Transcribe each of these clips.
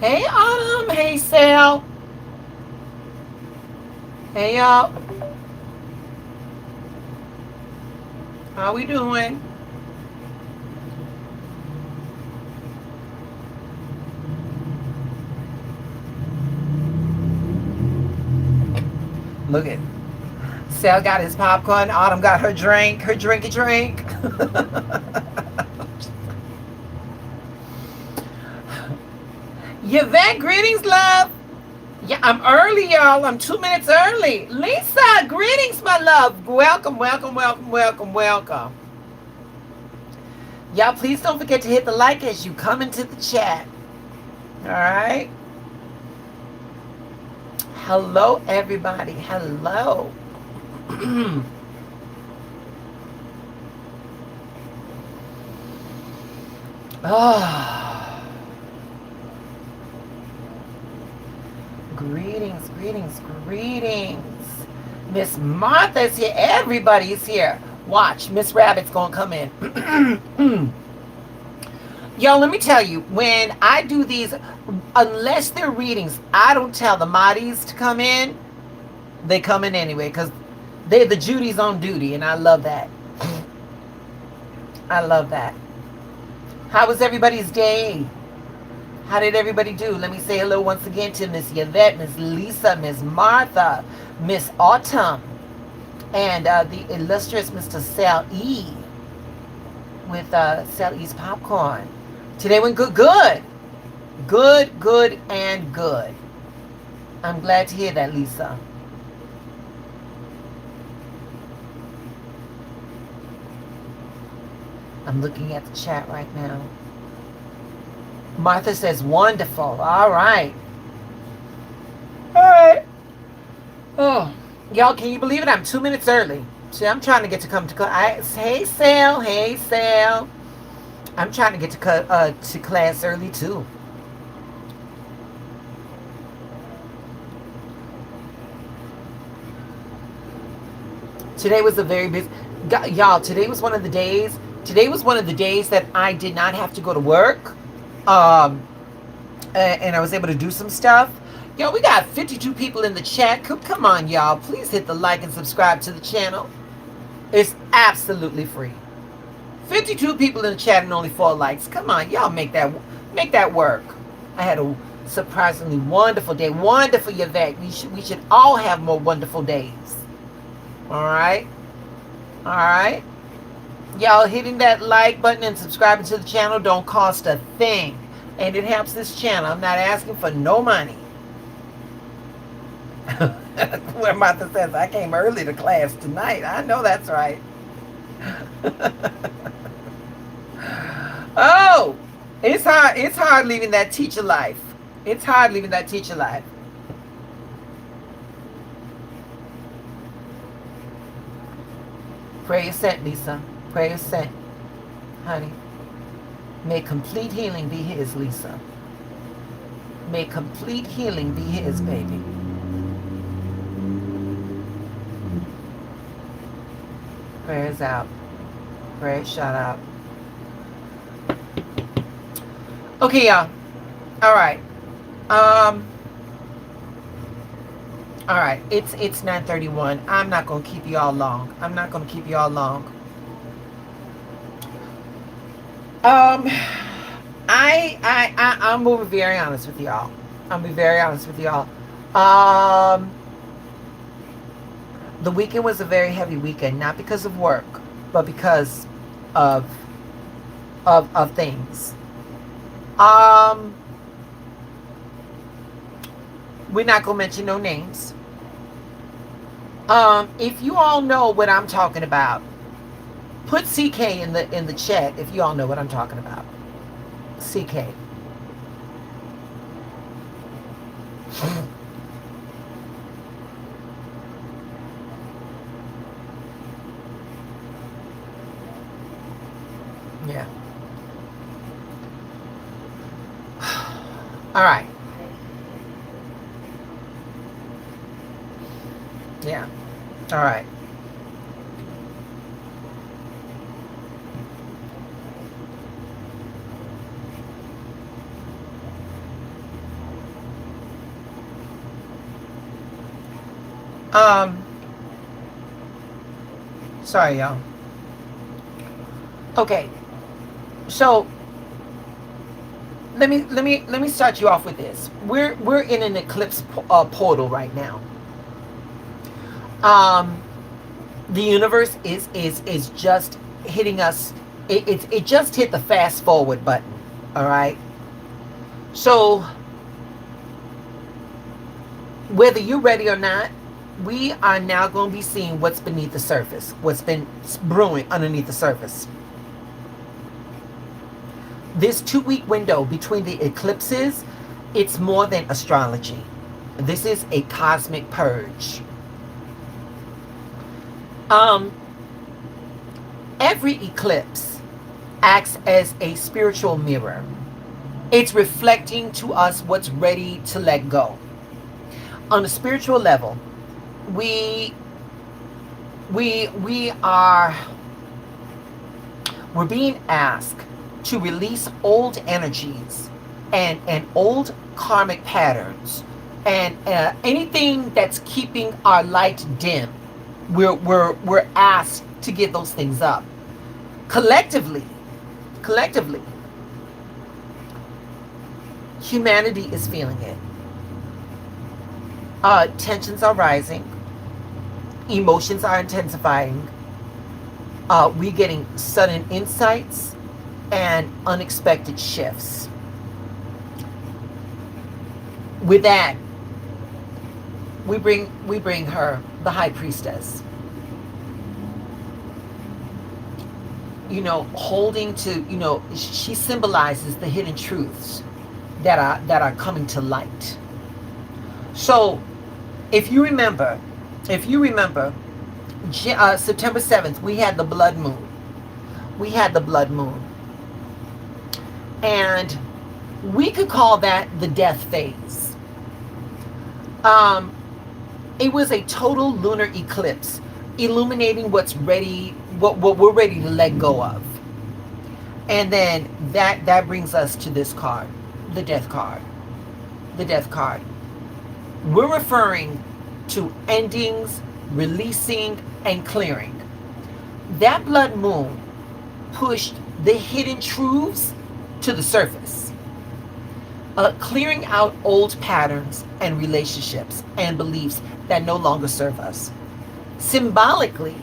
Hey Autumn, hey Sal, hey y'all, how we doing? Look at Sal got his popcorn, Autumn got her drinky drink. Yvette, greetings, love. Yeah, I'm early, y'all. I'm 2 minutes early. Lisa, greetings, my love. Welcome, welcome, welcome, welcome, welcome. Y'all, please don't forget to hit the like as you come into the chat. All right. Hello, everybody. Hello. Oh, greetings, greetings, greetings. Miss Martha's here. Everybody's here. Watch, Miss Rabbit's gonna come in. Yo, let me tell you, when I do these, unless they're readings, I don't tell the Mahdi's to come in. They come in anyway because they're the Judy's on duty, and I love that. I love that. How was everybody's day? How did everybody do? Let me say hello once again to Miss Yvette, Miss Lisa, Miss Martha, Miss Autumn, and the illustrious Mr. Sal E. with Sal E's popcorn. Today went good, good. Good, good, and good. I'm glad to hear that, Lisa. I'm looking at the chat right now. Martha says, wonderful. All right. All right. Oh, y'all, can you believe it? I'm 2 minutes early. See, I'm trying to get to come to class. Hey, Sal. Hey, Sal. I'm trying to get to class early, too. Today was a very busy... Y'all, today was one of the days that I did not have to go to work. Um, and I was able to do some stuff. Yo, we got 52 people in the chat. Come on, y'all. Please hit the like and subscribe to the channel. It's absolutely free. 52 people in the chat and only 4 likes. Come on, y'all make that work. I had a surprisingly wonderful day. Wonderful, Yvette. We should all have more wonderful days. All right? All right? Y'all hitting that like button and subscribing to the channel don't cost a thing. And it helps this channel. I'm not asking for no money. Where Martha says, I came early to class tonight. I know that's right. Oh, it's hard. It's hard leaving that teacher life. It's hard leaving that teacher life. Prayer sent, Lisa. Prayer sent, honey. May complete healing be his, Lisa. May complete healing be his, baby. Prayers out. Prayers shot out. Okay, y'all. All right. All right. It's 9:31. I'm not gonna keep you all long. I'm not gonna keep you all long. I'm gonna be very honest with y'all. I'm gonna be very honest with y'all. Um, the weekend was a very heavy weekend, not because of work, but because of of things. Um, we're not gonna mention no names. If you all know what I'm talking about, put CK in the chat if you all know what I'm talking about. CK. Yeah. All right. Yeah. All right. Um, sorry, y'all. Okay, so let me start you off with this. We're in an eclipse portal right now. Um, the universe is just hitting us. It just hit the fast forward button. All right. So whether you're ready or not, we are now going to be seeing what's beneath the surface, what's been brewing underneath the surface. This 2-week window between the eclipses, it's more than astrology. This is a cosmic purge. Um, every eclipse acts as a spiritual mirror. It's reflecting to us what's ready to let go. On a spiritual level, we are we're being asked to release old energies and old karmic patterns and anything that's keeping our light dim. We're asked to give those things up collectively. Humanity is feeling it. Tensions are rising, emotions are intensifying. We're getting sudden insights and unexpected shifts. With that, we bring her, the high priestess. Holding to, she symbolizes the hidden truths that are coming to light. So, if you remember, September 7th, we had the blood moon. And we could call that the death phase. It was a total lunar eclipse, illuminating what we're ready to let go of. And then that brings us to this card, the death card. We're referring to endings, releasing, and clearing. That blood moon pushed the hidden truths to the surface, clearing out old patterns and relationships and beliefs that no longer serve us. Symbolically,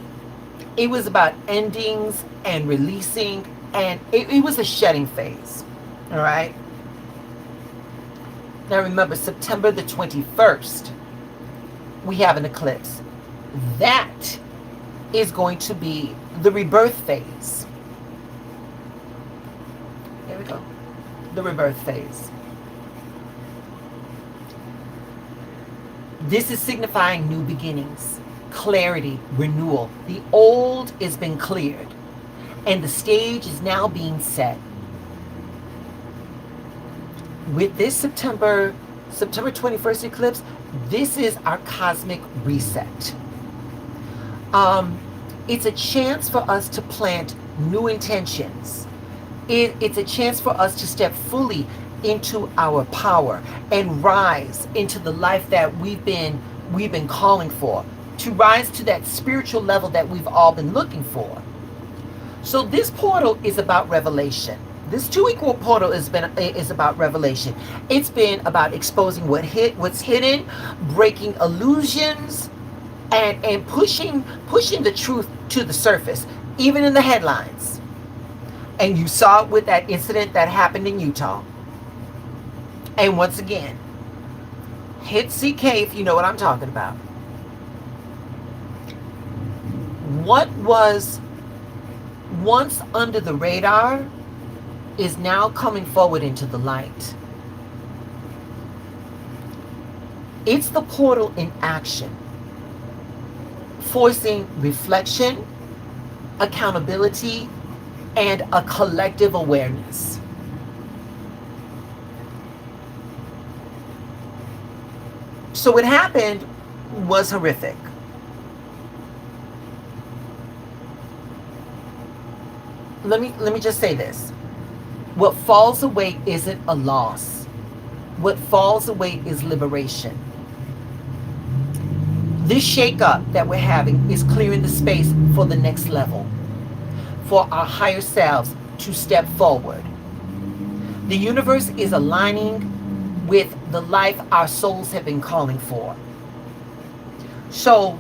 it was about endings and releasing, and it was a shedding phase. All right. Now remember, September the 21st, we have an eclipse. That is going to be the rebirth phase. There we go. The rebirth phase. This is signifying new beginnings, clarity, renewal. The old has been cleared, and the stage is now being set. With this September 21st eclipse, this is our cosmic reset. It's a chance for us to plant new intentions. It's a chance for us to step fully into our power and rise into the life that we've been calling for, to rise to that spiritual level that we've all been looking for. So this portal is about revelation. This 2-week portal is about revelation. It's been about exposing what's hidden, breaking illusions, and pushing the truth to the surface, even in the headlines. And you saw it with that incident that happened in Utah. And once again, hit CK if you know what I'm talking about. What was once under the radar is now coming forward into the light. It's the portal in action, forcing reflection, accountability, and a collective awareness. So what happened was horrific. Let me just say this. What falls away isn't a loss. What falls away is liberation. This shakeup that we're having is clearing the space for the next level, for our higher selves to step forward. The universe is aligning with the life our souls have been calling for. So,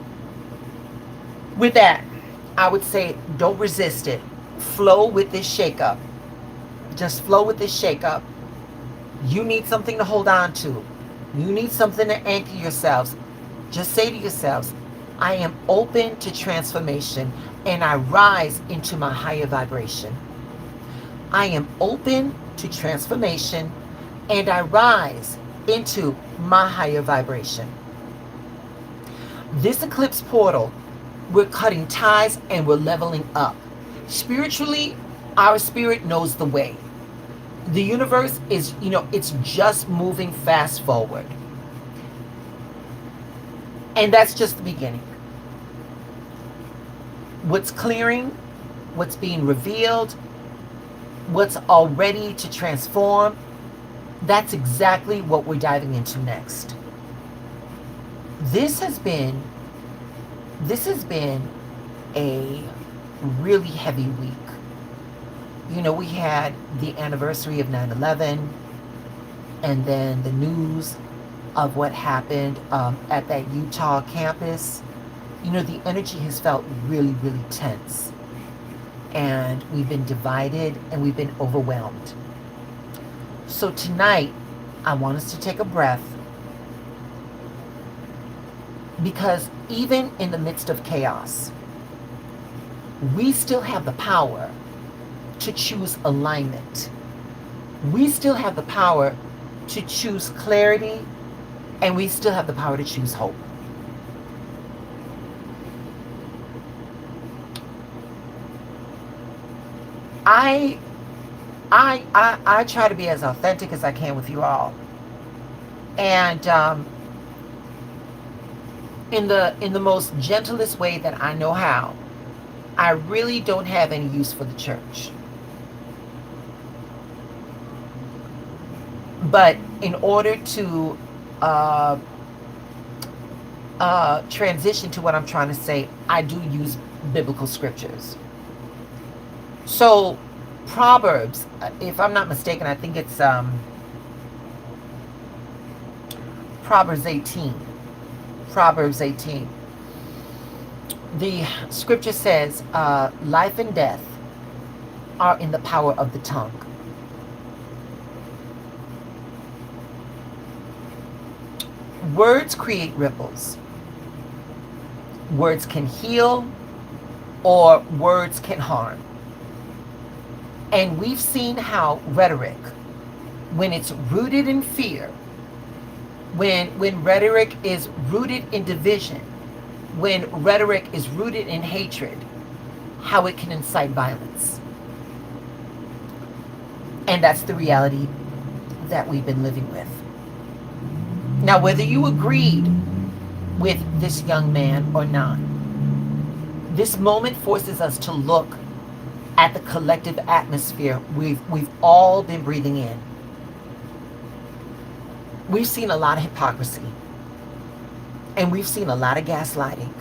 with that, I would say don't resist it. Flow with this shakeup. Just flow with this shakeup. You need something to hold on to. You need something to anchor yourselves. Just say to yourselves, I am open to transformation and I rise into my higher vibration. I am open to transformation and I rise into my higher vibration. This eclipse portal, we're cutting ties and we're leveling up. Spiritually, our spirit knows the way. The universe is, it's just moving fast forward. And that's just the beginning. What's clearing, what's being revealed, what's all ready to transform, that's exactly what we're diving into next. This has been a really heavy week. We had the anniversary of 9/11, and then the news of what happened at that Utah campus. The energy has felt really, really tense. And we've been divided and we've been overwhelmed. So tonight, I want us to take a breath, because even in the midst of chaos, we still have the power to choose alignment. We still have the power to choose clarity, and we still have the power to choose hope. I try to be as authentic as I can with you all, and in the most gentlest way that I know how. I really don't have any use for the church, but in order to transition to what I'm trying to say, I do use biblical scriptures. So Proverbs, if I'm not mistaken, I think it's Proverbs 18. Proverbs 18. The scripture says, life and death are in the power of the tongue. Words create ripples. Words can heal or words can harm. And we've seen how rhetoric, when it's rooted in fear, when rhetoric is rooted in division, when rhetoric is rooted in hatred, how it can incite violence. And that's the reality that we've been living with. Now, whether you agreed with this young man or not, this moment forces us to look at the collective atmosphere we've all been breathing in. We've seen a lot of hypocrisy, and we've seen a lot of gaslighting,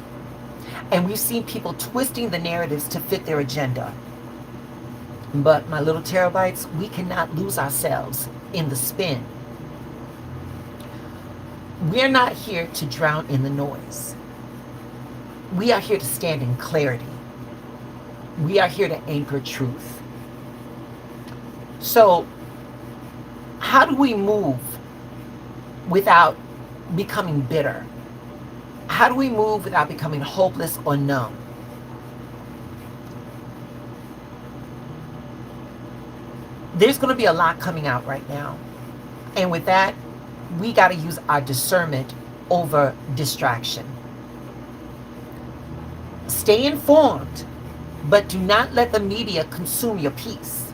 and we've seen people twisting the narratives to fit their agenda. But my little terabytes, we cannot lose ourselves in the spin. We're not here to drown in the noise. We are here to stand in clarity. We are here to anchor truth. So, how do we move without becoming bitter? How do we move without becoming hopeless or numb? There's going to be a lot coming out right now. And with that, we got to use our discernment over distraction. Stay informed, but do not let the media consume your peace.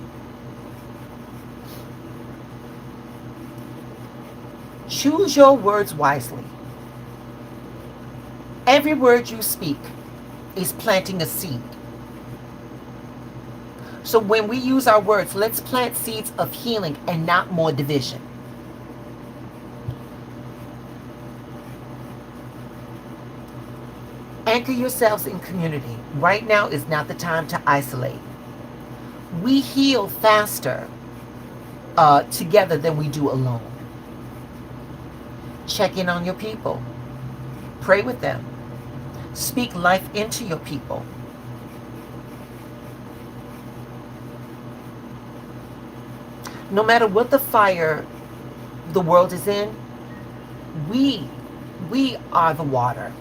Choose your words wisely. Every word you speak is planting a seed. So when we use our words, let's plant seeds of healing and not more division. Anchor yourselves in community. Right now is not the time to isolate. We heal faster together than we do alone. Check in on your people. Pray with them. Speak life into your people. No matter what the fire the world is in, we are the water.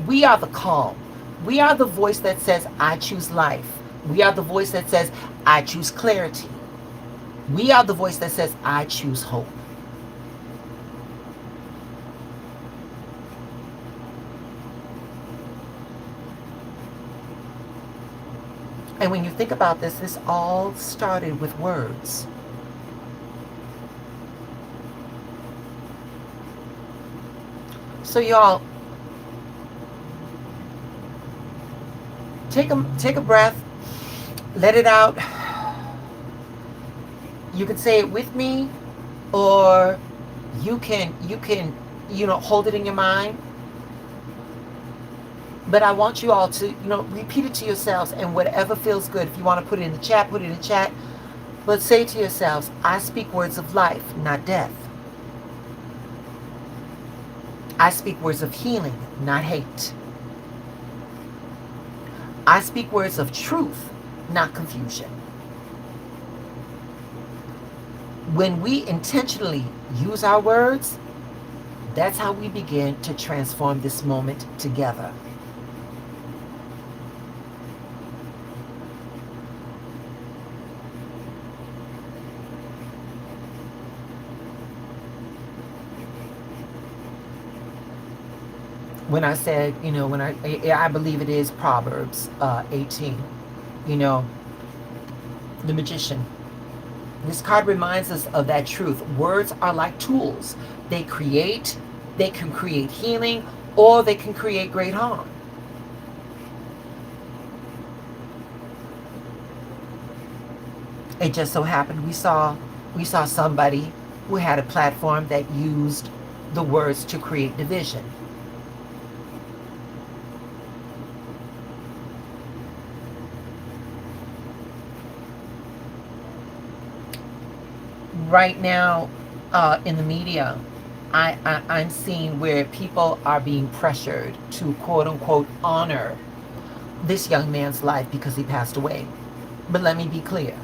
We are the calm. We are the voice that says, I choose life. We are the voice that says, I choose clarity. We are the voice that says, I choose hope. And when you think about this, this all started with words. So y'all, take a breath, let it out. You can say it with me, or you can hold it in your mind. But I want you all to repeat it to yourselves, and whatever feels good. If you want to put it in the chat, put it in the chat. But say to yourselves, I speak words of life, not death. I speak words of healing, not hate. I speak words of truth, not confusion. When we intentionally use our words, that's how we begin to transform this moment together. When I said, I believe it is Proverbs 18, the magician. This card reminds us of that truth. Words are like tools. They can create healing, or they can create great harm. It just so happened we saw somebody who had a platform that used the words to create division. Right now, in the media, I'm seeing where people are being pressured to quote unquote honor this young man's life because he passed away. But let me be clear.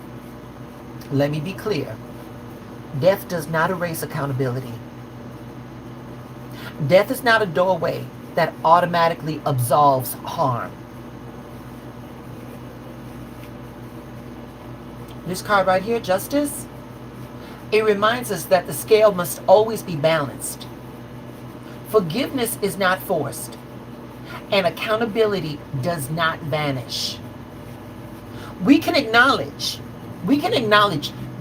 Death does not erase accountability. Death is not a doorway that automatically absolves harm. This card right here, Justice, it reminds us that the scale must always be balanced. Forgiveness is not forced, and accountability does not vanish. We can acknowledge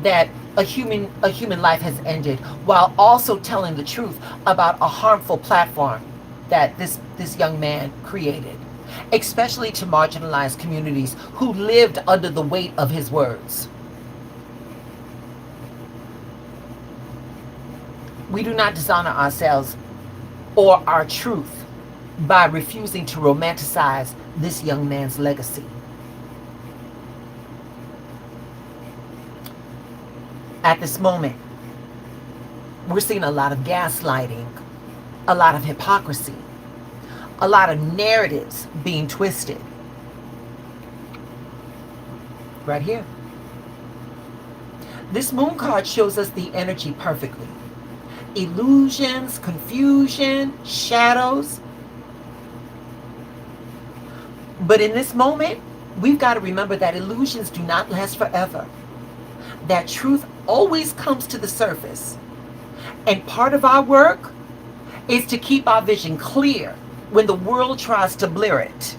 that a human life has ended, while also telling the truth about a harmful platform that this young man created, especially to marginalized communities who lived under the weight of his words. We do not dishonor ourselves or our truth by refusing to romanticize this young man's legacy. At this moment, we're seeing a lot of gaslighting, a lot of hypocrisy, a lot of narratives being twisted. Right here. This moon card shows us the energy perfectly. Illusions, confusion, shadows. But in this moment, we've got to remember that illusions do not last forever. That truth always comes to the surface. And part of our work is to keep our vision clear when the world tries to blur it.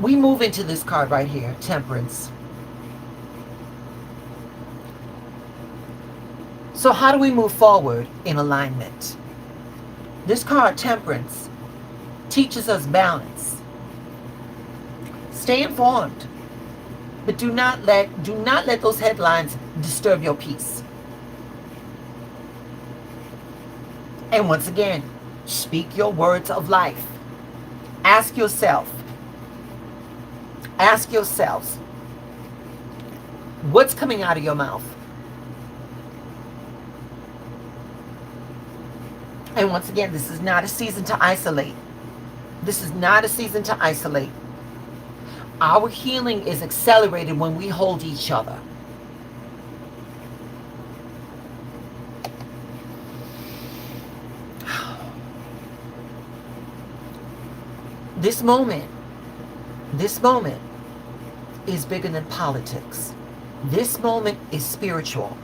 We move into this card right here, Temperance. So how do we move forward in alignment? This card, Temperance, teaches us balance. Stay informed. But do not let those headlines disturb your peace. And once again, speak your words of life. Ask yourself, ask yourselves, what's coming out of your mouth? And once again, this is not a season to isolate. This is not a season to isolate. Our healing is accelerated when we hold each other. This moment is bigger than politics. This moment is spiritual.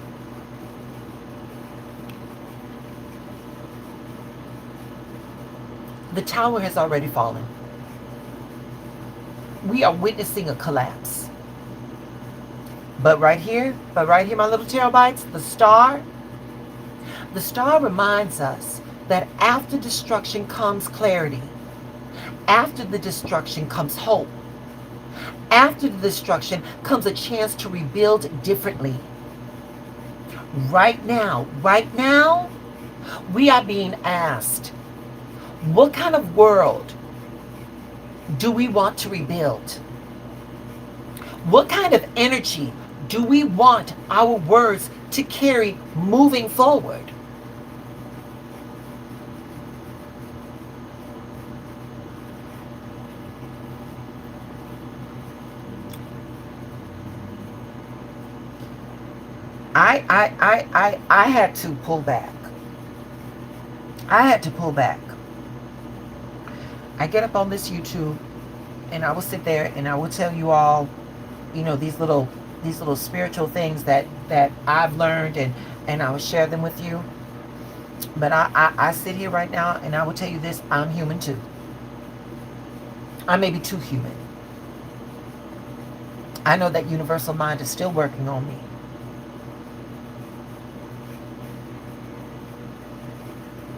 The tower has already fallen. We are witnessing a collapse. But right here, my little terabytes, the star reminds us that after destruction comes clarity. After the destruction comes hope. After the destruction comes a chance to rebuild differently. Right now, we are being asked, what kind of world do we want to rebuild? What kind of energy do we want our words to carry moving forward? I had to pull back. I had to pull back. I get up on this YouTube and I will sit there and I will tell you all, these little spiritual things that I've learned, and I will share them with you. But I sit here right now and I will tell you this, I'm human too. I may be too human. I know that universal mind is still working on me.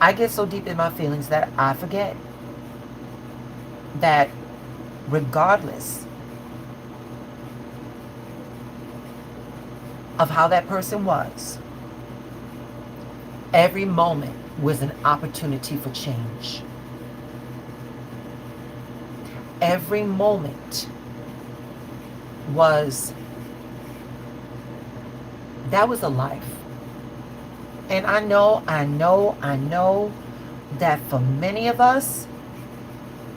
I get so deep in my feelings that I forget that regardless of how that person was, every moment was an opportunity for change. Every moment was a life. And I know that for many of us,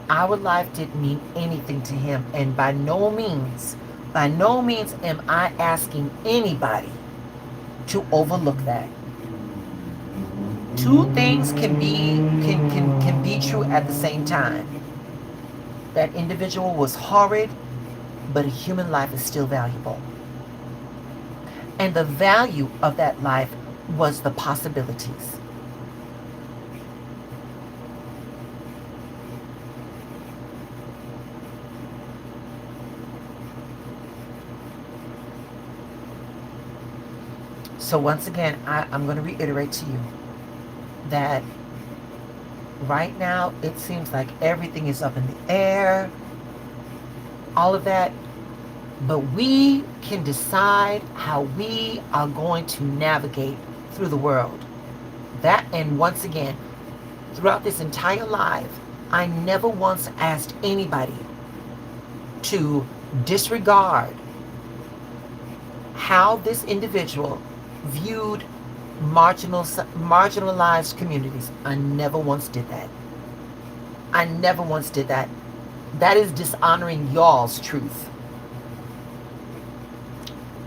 our life didn't mean anything to him. And by no means am I asking anybody to overlook that. Two things can be true at the same time. That individual was horrid, but a human life is still valuable. And the value of that life was the possibilities. So once again, I'm going to reiterate to you that right now it seems like everything is up in the air, all of that. But we can decide how we are going to navigate through the world. That, and once again, throughout this entire life, I never once asked anybody to disregard how this individual viewed marginalized communities. I never once did that. I never once did that. That is dishonoring y'all's truth.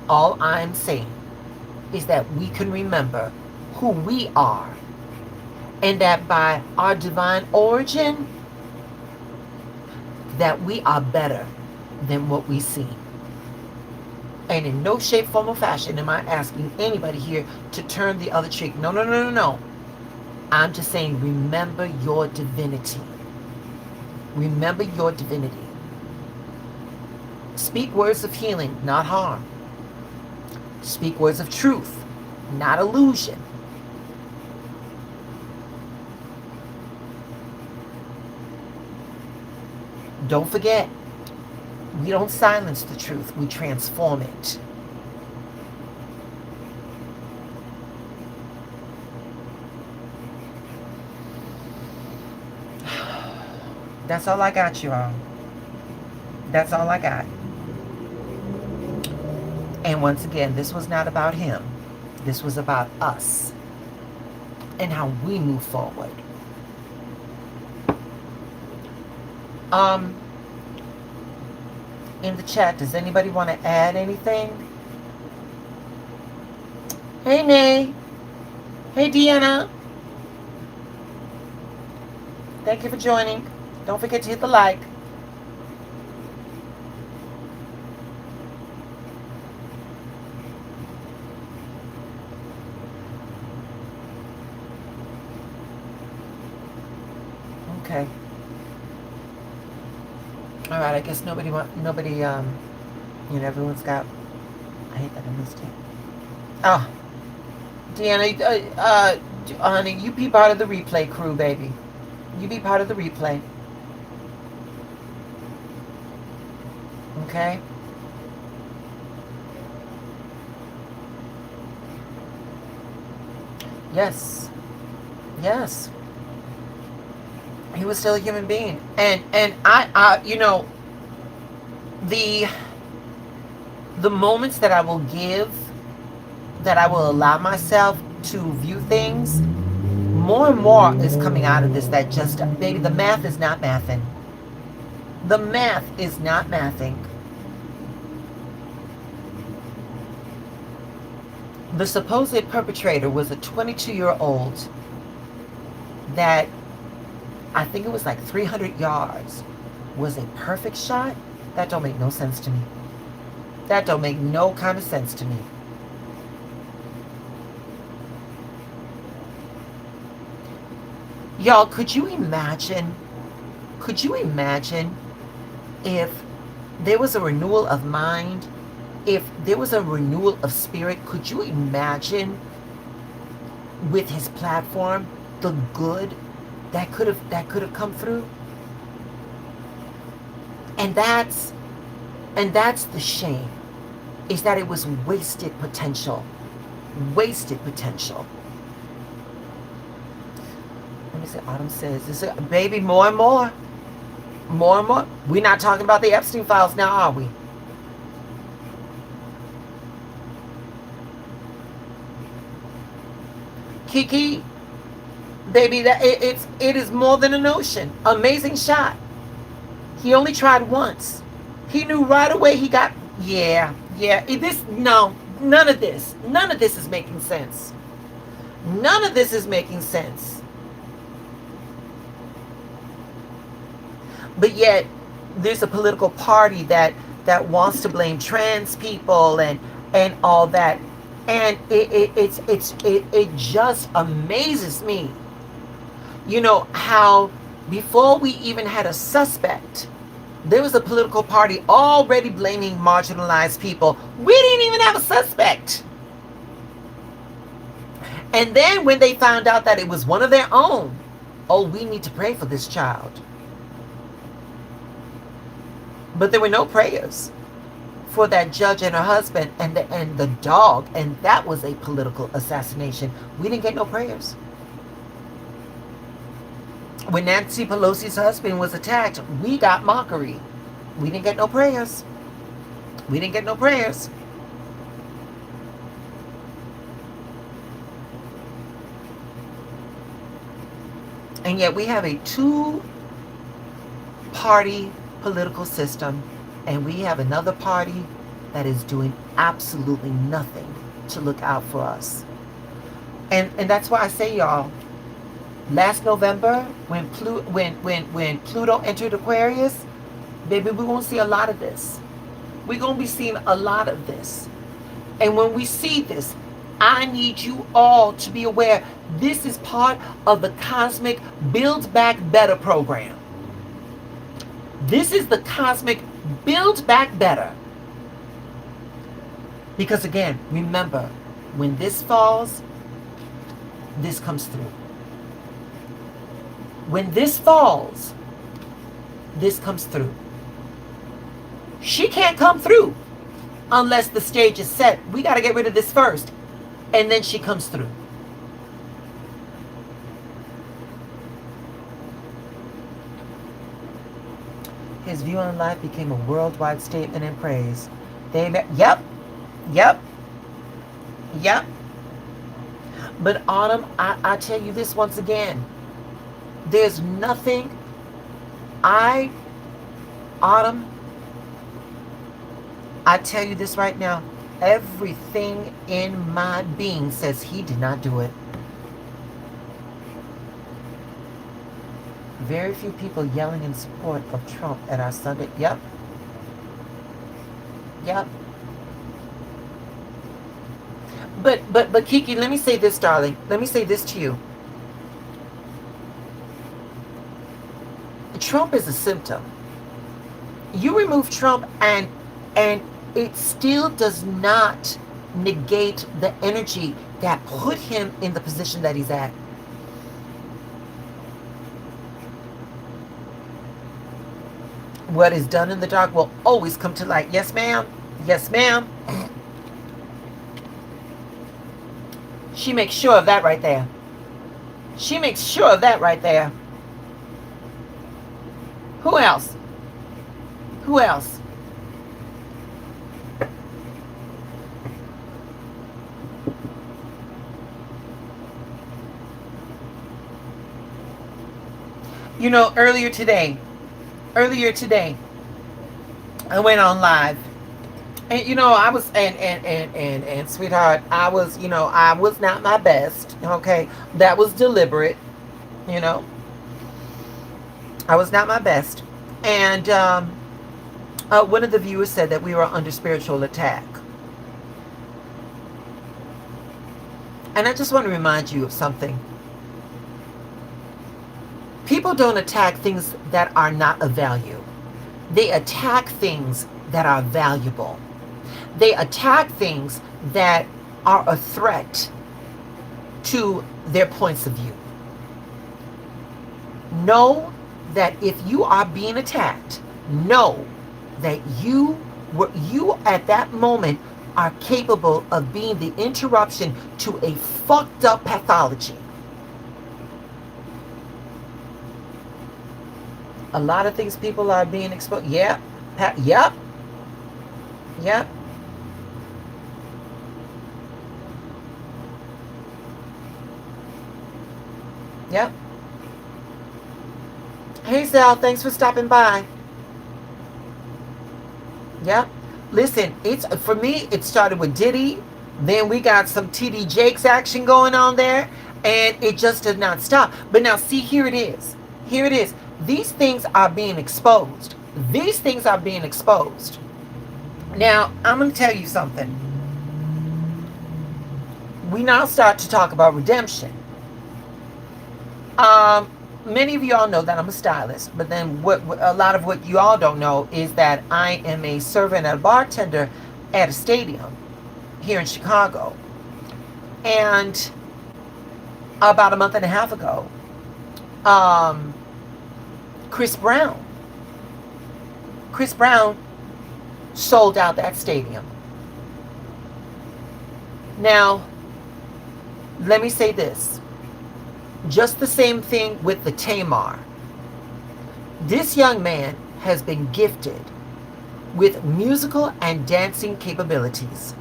All I'm saying is that we can remember who we are, and that by our divine origin, that we are better than what we see. And in no shape, form, or fashion am I asking anybody here to turn the other cheek. No, no, no, no, no. I'm just saying, remember your divinity. Remember your divinity. Speak words of healing, not harm. Speak words of truth, not illusion. Don't forget, We don't silence the truth, we transform it. That's all I got, y'all. That's all I got. And once again, this was not about him. This was about us and how we move forward. Um, in the chat, does anybody want to add anything? Hey, Nay. Hey, Deanna. Thank you for joining. Don't forget to hit the like. Okay. All right. I guess nobody, everyone's got. I hate that I missed it. Oh, Deanna, honey, you be part of the replay crew, baby. You be part of the replay. Okay? Yes. Yes. He was still a human being. And I the moments that I will give, that I will allow myself to view things, more and more is coming out of this. That just, baby, the math is not mathing. The math is not mathing. The supposed perpetrator was a 22-year-old that, I think it was like 300 yards, was a perfect shot. That don't make no sense to me. That don't make no kind of sense to me. Y'all, could you imagine if there was a renewal of mind, if there was a renewal of spirit? Could you imagine with his platform the good that could have come through? And that's the shame, is that it was wasted potential. Wasted potential. Let me see. Autumn says, this is, baby, more and more. More and more. We're not talking about the Epstein files now, are we? Kiki, baby, that it is more than a notion. Amazing shot. He only tried once. He knew right away he got, yeah. None of this is making sense. None of this is making sense. But yet, there's a political party that wants to blame trans people and all that, and it just amazes me. You know how before we even had a suspect, there was a political party already blaming marginalized people. We didn't even have a suspect. And then when they found out that it was one of their own, oh, we need to pray for this child. But there were no prayers for that judge and her husband and the dog, and that was a political assassination. We didn't get no prayers. When Nancy Pelosi's husband was attacked, we got mockery. We didn't get no prayers. We didn't get no prayers. And yet we have a two-party political system, and we have another party that is doing absolutely nothing to look out for us. And that's why I say, y'all, last November, when Pluto entered Aquarius, baby, we're going to see a lot of this. We're going to be seeing a lot of this. And when we see this, I need you all to be aware, this is part of the cosmic Build Back Better program. This is the cosmic Build Back Better. Because again, remember, when this falls, this comes through. When this falls, this comes through. She can't come through unless the stage is set. We got to get rid of this first. And then she comes through. His view on life became a worldwide statement and praise. Yep. But Autumn, I tell you this once again. There's nothing Autumn, I tell you this right now. Everything in my being says he did not do it. Very few people yelling in support of Trump at our Sunday. Yep. But Kiki, let me say this, darling. Let me say this to you. Trump is a symptom. You remove Trump and it still does not negate the energy that put him in the position that he's at. What is done in the dark will always come to light. Yes, ma'am. Yes, ma'am. She makes sure of that right there. She makes sure of that right there. Who else? Who else? You know, earlier today, I went on live. And you know, I was and sweetheart, I was, you know, I was not my best. Okay. That was deliberate, you know. I was not my best. And one of the viewers said that we were under spiritual attack. And I just want to remind you of something. People don't attack things that are not of value. They attack things that are valuable. They attack things that are a threat to their points of view. Know that if you are being attacked, know that you at that moment are capable of being the interruption to a fucked up pathology. A lot of things people are being exposed. Yep. Hey Sal, thanks for stopping by. Yep. Listen, it's for me, it started with Diddy. Then we got some TD Jakes action going on there. And it just did not stop. But now see, here it is. Here it is. These things are being exposed. These things are being exposed. Now, I'm going to tell you something. We now start to talk about redemption. Many of you all know that I'm a stylist, but then what a lot of what you all don't know is that I am a servant and a bartender at a stadium here in Chicago. And about a month and a half ago, Chris Brown sold out that stadium. Now, let me say this. Just the same thing with the Tamar. This young man has been gifted with musical and dancing capabilities.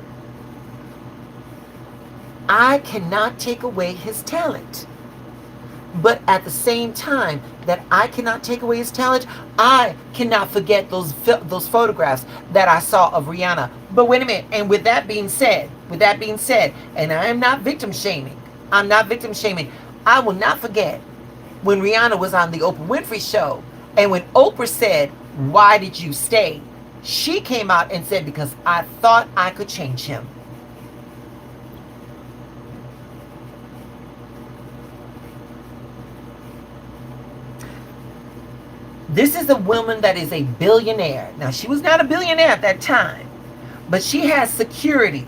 I cannot take away his talent. But at the same time that I cannot take away his talent, I cannot forget those photographs that I saw of Rihanna. But wait a minute. And with that being said, and I am not victim shaming. I will not forget when Rihanna was on the Oprah Winfrey Show, and when Oprah said, "Why did you stay?" She came out and said, "Because I thought I could change him." This is a woman that is a billionaire. Now, she was not a billionaire at that time, but she has security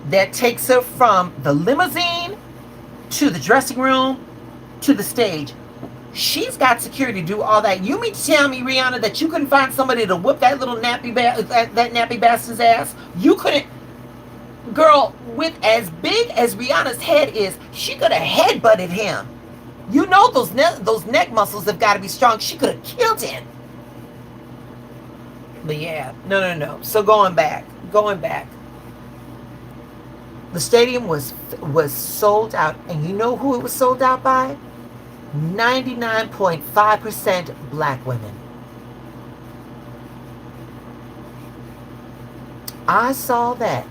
that takes her from the limousine to the dressing room to the stage She's got security to do all that. You mean to tell me, Rihanna, that you couldn't find somebody to whoop that little that nappy bastard's ass? You couldn't, girl. With as big as Rihanna's head is, she could have headbutted him. You know those neck muscles have got to be strong. She could have killed him. But yeah, no. So going back. The stadium was sold out, and you know who it was sold out by? 99.5% black women. I saw that.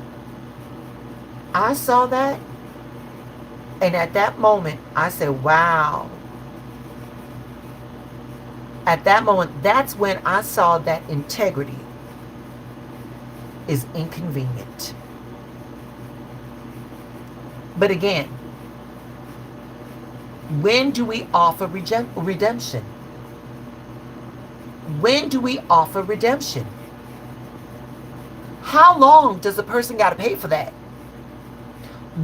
And at that moment, I said, wow. At that moment, that's when I saw that integrity is inconvenient. But again, when do we offer redemption? When do we offer redemption? How long does a person got to pay for that?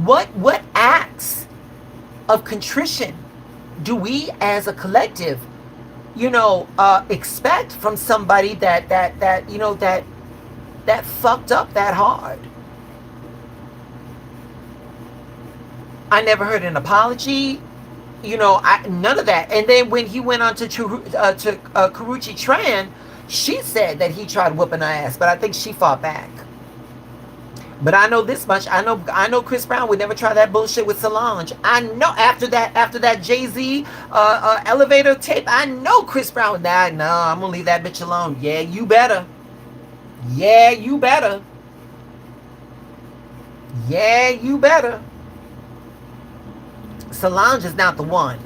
What acts of contrition do we as a collective, expect from somebody that fucked up that hard? I never heard an apology. None of that. And then when he went on to Karrueche Tran, she said that he tried whooping her ass, but I think she fought back. But I know this much. I know Chris Brown would never try that bullshit with Solange. I know after that Jay-Z elevator tape, I know Chris Brown would die. No, I'm gonna leave that bitch alone. Yeah, you better. Yeah, you better. Yeah, you better. Solange is not the one.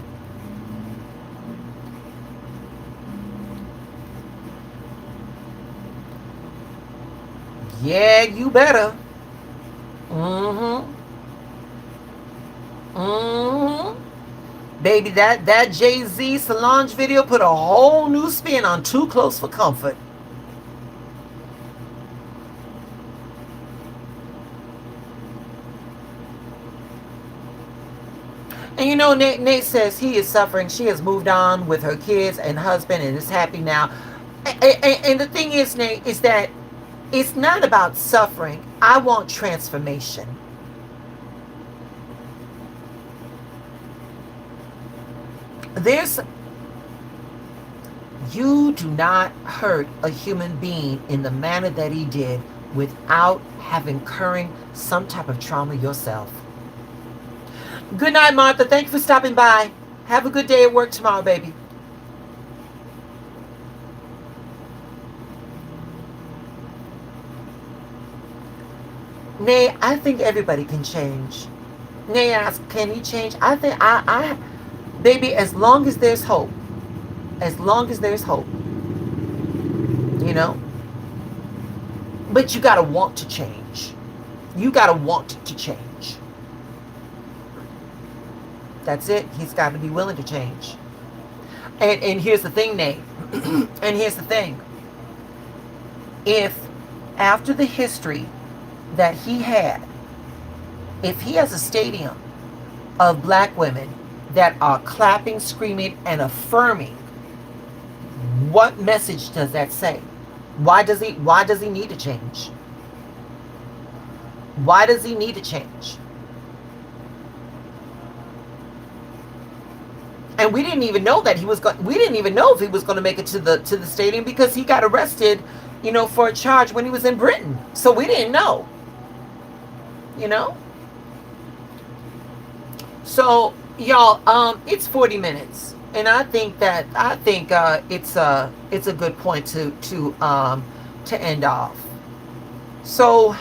Yeah, you better. Baby, that Jay-Z Solange video put a whole new spin on Too Close for Comfort. And Nate says he is suffering. She has moved on with her kids and husband and is happy now. And the thing is, Nate, is that it's not about suffering. I want transformation. You do not hurt a human being in the manner that he did without having incurring some type of trauma yourself. Good night, Martha. Thank you for stopping by. Have a good day at work tomorrow, baby. Nay, I think everybody can change. Nay asks, can he change? I think baby, as long as there's hope. As long as there's hope. But you gotta want to change. You gotta want to change. That's it. He's got to be willing to change. And here's the thing, Nate. And here's the thing. If after the history that he had, if he has a stadium of black women that are clapping, screaming, and affirming, what message does that say? Why does he need to change? Why does he need to change? And we didn't even know that we didn't even know if he was going to make it to the stadium because he got arrested, for a charge when he was in Britain. So we didn't know. So y'all, it's 40 minutes, and I think it's a good point to end off. So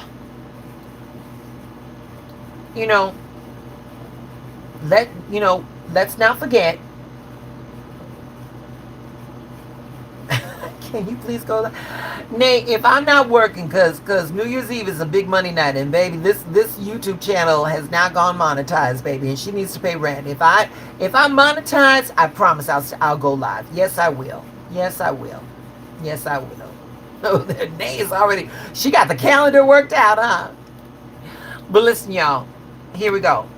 let's not forget. Can you please go there? Nate, if I'm not working, because New Year's Eve is a big money night, and baby, this YouTube channel has now gone monetized, baby, and she needs to pay rent. If I'm monetized, I promise I'll go live. Yes, I will. Yes, I will. Yes, I will. Oh, Nate is already, she got the calendar worked out, huh? But listen, y'all, here we go.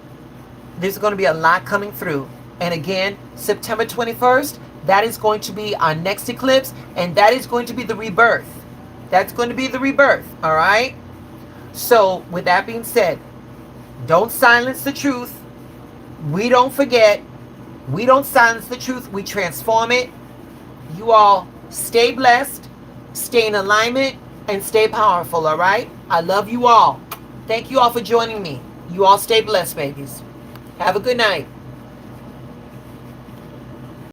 There's going to be a lot coming through And again, September 21st, that is going to be our next eclipse, and that is going to be the rebirth. That's going to be the rebirth, all right? So, with that being said, don't silence the truth. We don't forget. We don't silence the truth. We transform it. You all stay blessed, stay in alignment, and stay powerful, all right? I love you all. Thank you all for joining me. You all stay blessed, babies. Have a good night.